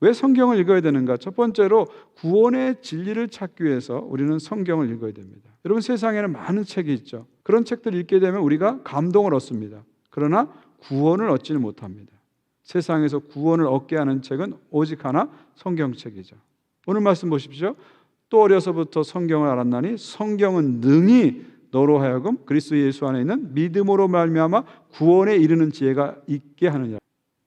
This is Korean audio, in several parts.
왜 성경을 읽어야 되는가? 첫 번째로 구원의 진리를 찾기 위해서 우리는 성경을 읽어야 됩니다. 여러분, 세상에는 많은 책이 있죠. 그런 책들을 읽게 되면 우리가 감동을 얻습니다. 그러나 구원을 얻지는 못합니다. 세상에서 구원을 얻게 하는 책은 오직 하나, 성경책이죠. 오늘 말씀 보십시오. 또 어려서부터 성경을 알았나니 성경은 능히 너로 하여금 그리스도 예수 안에 있는 믿음으로 말미암아 구원에 이르는 지혜가 있게 하느냐.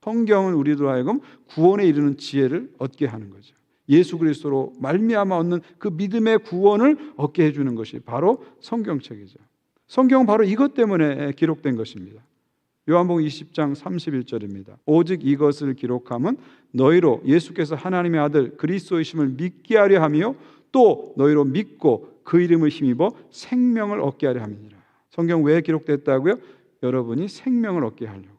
성경은 우리로 하여금 구원에 이르는 지혜를 얻게 하는 거죠. 예수 그리스도로 말미암아 얻는 그 믿음의 구원을 얻게 해주는 것이 바로 성경책이죠. 성경은 바로 이것 때문에 기록된 것입니다. 요한복음 20장 31절입니다. 오직 이것을 기록함은 너희로 예수께서 하나님의 아들 그리스도이심을 믿게 하려 하며 또 너희로 믿고 그 이름을 힘입어 생명을 얻게 하려 함이니라. 성경 왜 기록됐다고요? 여러분이 생명을 얻게 하려고,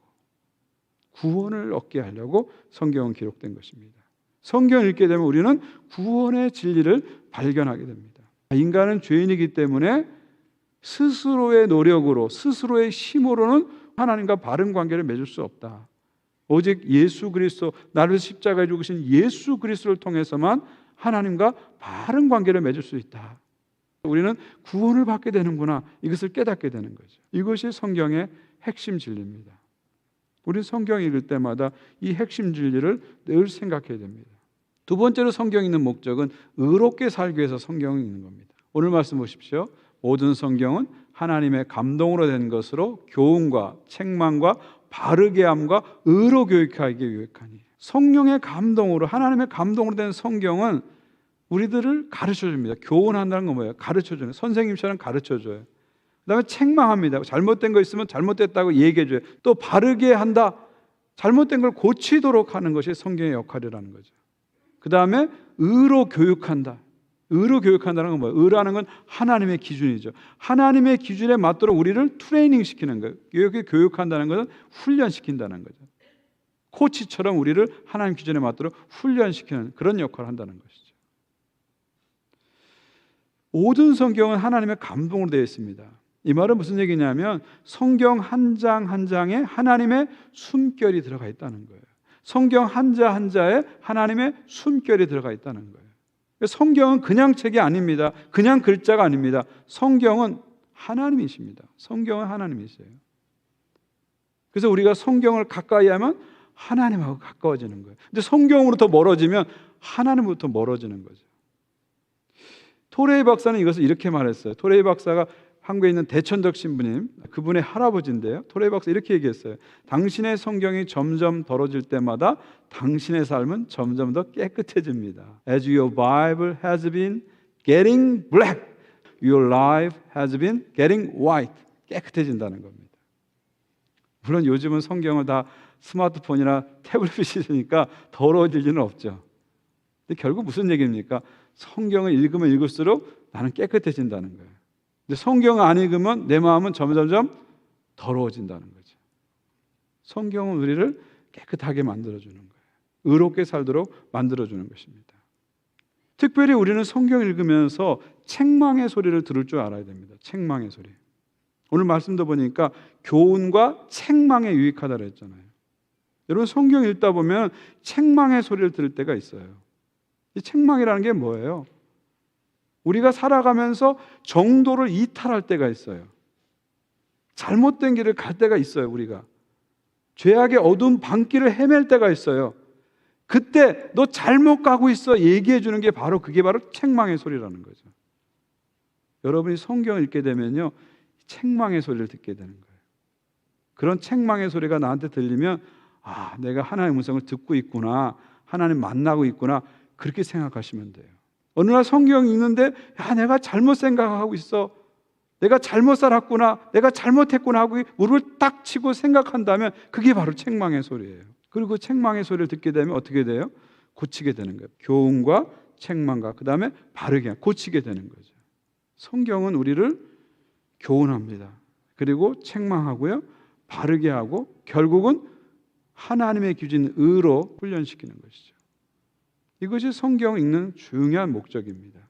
구원을 얻게 하려고 성경은 기록된 것입니다. 성경을 읽게 되면 우리는 구원의 진리를 발견하게 됩니다. 인간은 죄인이기 때문에 스스로의 노력으로, 스스로의 힘으로는 하나님과 바른 관계를 맺을 수 없다. 오직 예수 그리스도, 나를 십자가에 죽으신 예수 그리스도를 통해서만 하나님과 바른 관계를 맺을 수 있다. 우리는 구원을 받게 되는구나, 이것을 깨닫게 되는 거죠. 이것이 성경의 핵심 진리입니다. 우리는 성경 읽을 때마다 이 핵심 진리를 늘 생각해야 됩니다. 두 번째로 성경 읽는 목적은 의롭게 살기 위해서 성경을 읽는 겁니다. 오늘 말씀 보십시오. 모든 성경은 하나님의 감동으로 된 것으로 교훈과 책망과 바르게 함과 의로 교육하기에 유익하니. 성령의 감동으로, 하나님의 감동으로 된 성경은 우리들을 가르쳐줍니다. 교훈한다는 건 뭐예요? 가르쳐주는, 선생님처럼 가르쳐줘요. 그 다음에 책망합니다. 잘못된 거 있으면 잘못됐다고 얘기해줘요. 또 바르게 한다, 잘못된 걸 고치도록 하는 것이 성경의 역할이라는 거죠. 그 다음에 의로 교육한다. 의로 교육한다는 건 뭐예요? 의라는 건 하나님의 기준이죠. 하나님의 기준에 맞도록 우리를 트레이닝 시키는 거예요. 여기 교육한다는 것은 훈련시킨다는 거죠. 코치처럼 우리를 하나님 기준에 맞도록 훈련시키는 그런 역할을 한다는 것이죠. 모든 성경은 하나님의 감동으로 되어 있습니다. 이 말은 무슨 얘기냐면 성경 한 장 한 장에 하나님의 숨결이 들어가 있다는 거예요. 성경 한자 한자에 하나님의 숨결이 들어가 있다는 거예요. 성경은 그냥 책이 아닙니다. 그냥 글자가 아닙니다. 성경은 하나님이십니다. 성경은 하나님이세요. 그래서 우리가 성경을 가까이 하면 하나님하고 가까워지는 거예요. 근데 성경으로부터 멀어지면 하나님으로부터 멀어지는 거죠. 토레이 박사는 이것을 이렇게 말했어요. 토레이 박사가 한국에 있는 대천덕 신부님, 그분의 할아버지인데요. 토레이 박사 이렇게 얘기했어요. 당신의 성경이 점점 더러질 때마다 당신의 삶은 점점 더 깨끗해집니다. As your Bible has been getting black, your life has been getting white. 깨끗해진다는 겁니다. 물론 요즘은 성경을 다 스마트폰이나 태블릿이 있으니까 더러워질 일은 없죠. 근데 결국 무슨 얘기입니까? 성경을 읽으면 읽을수록 나는 깨끗해진다는 거예요. 근데 성경을 안 읽으면 내 마음은 점점점 더러워진다는 거죠. 성경은 우리를 깨끗하게 만들어주는 거예요. 의롭게 살도록 만들어주는 것입니다. 특별히 우리는 성경을 읽으면서 책망의 소리를 들을 줄 알아야 됩니다. 책망의 소리. 오늘 말씀도 보니까 교훈과 책망에 유익하다고 했잖아요. 여러분, 성경 읽다 보면 책망의 소리를 들을 때가 있어요. 이 책망이라는 게 뭐예요? 우리가 살아가면서 정도를 이탈할 때가 있어요. 잘못된 길을 갈 때가 있어요. 우리가 죄악의 어두운 밤길을 헤맬 때가 있어요. 그때 너 잘못 가고 있어 얘기해 주는 게 바로 그게 바로 책망의 소리라는 거죠. 여러분이 성경을 읽게 되면요, 책망의 소리를 듣게 되는 거예요. 그런 책망의 소리가 나한테 들리면 아, 내가 하나님의 음성을 듣고 있구나, 하나님 만나고 있구나, 그렇게 생각하시면 돼요. 어느 날 성경 읽는데 야, 내가 잘못 생각하고 있어, 내가 잘못 살았구나, 내가 잘못했구나 하고 무릎을 딱 치고 생각한다면 그게 바로 책망의 소리예요. 그리고 그 책망의 소리를 듣게 되면 어떻게 돼요? 고치게 되는 거예요. 교훈과 책망과 그 다음에 바르게 고치게 되는 거죠. 성경은 우리를 교훈합니다. 그리고 책망하고요, 바르게 하고 결국은 하나님의 기준 의로 훈련시키는 것이죠. 이것이 성경 읽는 중요한 목적입니다.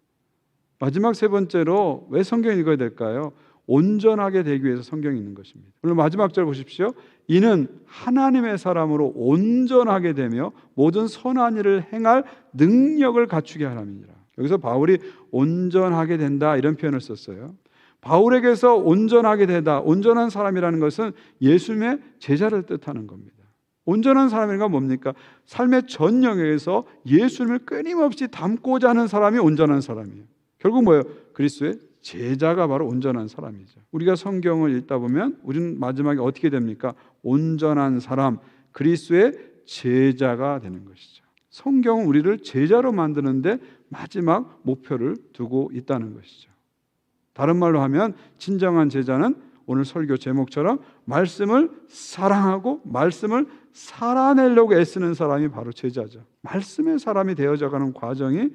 마지막 세 번째로 왜 성경 읽어야 될까요? 온전하게 되기 위해서 성경이 있는 것입니다. 오늘 마지막 절 보십시오. 이는 하나님의 사람으로 온전하게 되며 모든 선한 일을 행할 능력을 갖추게 하람이니라. 여기서 바울이 온전하게 된다 이런 표현을 썼어요. 바울에게서 온전하게 되다, 온전한 사람이라는 것은 예수님의 제자를 뜻하는 겁니다. 온전한 사람이란 건 뭡니까? 삶의 전 영역에서 예수님을 끊임없이 닮고자 하는 사람이 온전한 사람이에요. 결국 뭐예요? 그리스도의 제자가 바로 온전한 사람이죠. 우리가 성경을 읽다 보면 우리는 마지막에 어떻게 됩니까? 온전한 사람, 그리스도의 제자가 되는 것이죠. 성경은 우리를 제자로 만드는데 마지막 목표를 두고 있다는 것이죠. 다른 말로 하면 진정한 제자는 오늘 설교 제목처럼 말씀을 사랑하고 말씀을 살아내려고 애쓰는 사람이 바로 제자죠. 말씀의 사람이 되어져가는 과정이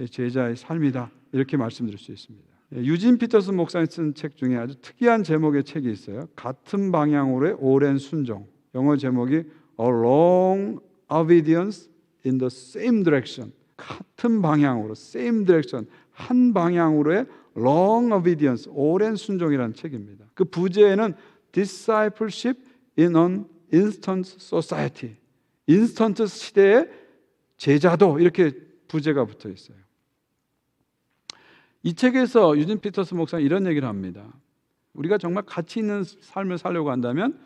제자의 삶이다, 이렇게 말씀드릴 수 있습니다. 유진 피터슨 목사님 쓴 책 중에 아주 특이한 제목의 책이 있어요. 같은 방향으로의 오랜 순종. 영어 제목이 A Long Obedience in the Same Direction. 같은 방향으로, same direction, 한 방향으로의 long obedience, 오랜 순종이라는 책입니다. 그 부제에는 discipleship in an instant society, 인스턴트 시대의 제자도, 이렇게 부제가 붙어 있어요. 이 책에서 유진 피터스 목사는 이런 얘기를 합니다. 우리가 정말 가치 있는 삶을 살려고 한다면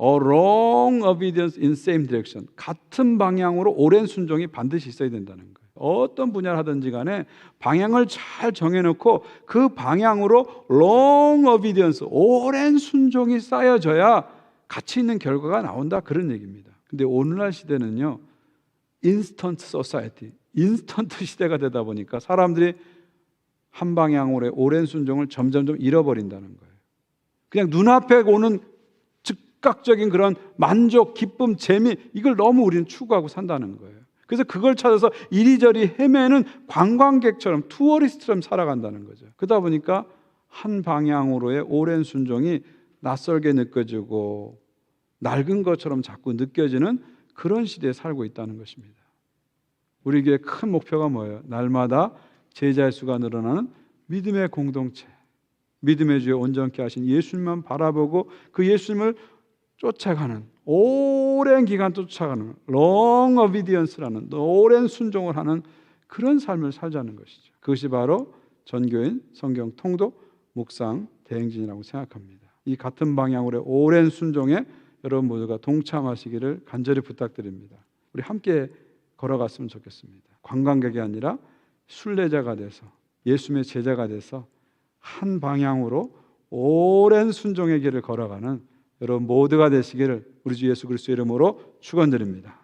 A long obedience in same direction, 같은 방향으로 오랜 순종이 반드시 있어야 된다는 거예요. 어떤 분야를 하든지 간에 방향을 잘 정해놓고 그 방향으로 long obedience, 오랜 순종이 쌓여져야 가치 있는 결과가 나온다, 그런 얘기입니다. 근데 오늘날 시대는요, 인스턴트 소사이티, 인스턴트 시대가 되다 보니까 사람들이 한 방향으로의 오랜 순종을 점점 잃어버린다는 거예요. 그냥 눈앞에 오는 즉각적인 그런 만족, 기쁨, 재미, 이걸 너무 우리는 추구하고 산다는 거예요. 그래서 그걸 찾아서 이리저리 헤매는 관광객처럼, 투어리스트처럼 살아간다는 거죠. 그러다 보니까 한 방향으로의 오랜 순종이 낯설게 느껴지고 낡은 것처럼 자꾸 느껴지는 그런 시대에 살고 있다는 것입니다. 우리 교회의 큰 목표가 뭐예요? 날마다 제자의 수가 늘어나는 믿음의 공동체, 믿음의 주에 온전케 하신 예수님만 바라보고 그 예수님을 쫓아가는, 오랜 기간 쫓아가는 long obedience라는 오랜 순종을 하는 그런 삶을 살자는 것이죠. 그것이 바로 전교인 성경 통독, 묵상, 대행진이라고 생각합니다. 이 같은 방향으로의 오랜 순종에 여러분 모두가 동참하시기를 간절히 부탁드립니다. 우리 함께 걸어갔으면 좋겠습니다. 관광객이 아니라 순례자가 돼서, 예수님의 제자가 돼서 한 방향으로 오랜 순종의 길을 걸어가는 여러분 모두가 되시기를 우리 주 예수 그리스도의 이름으로 축원드립니다.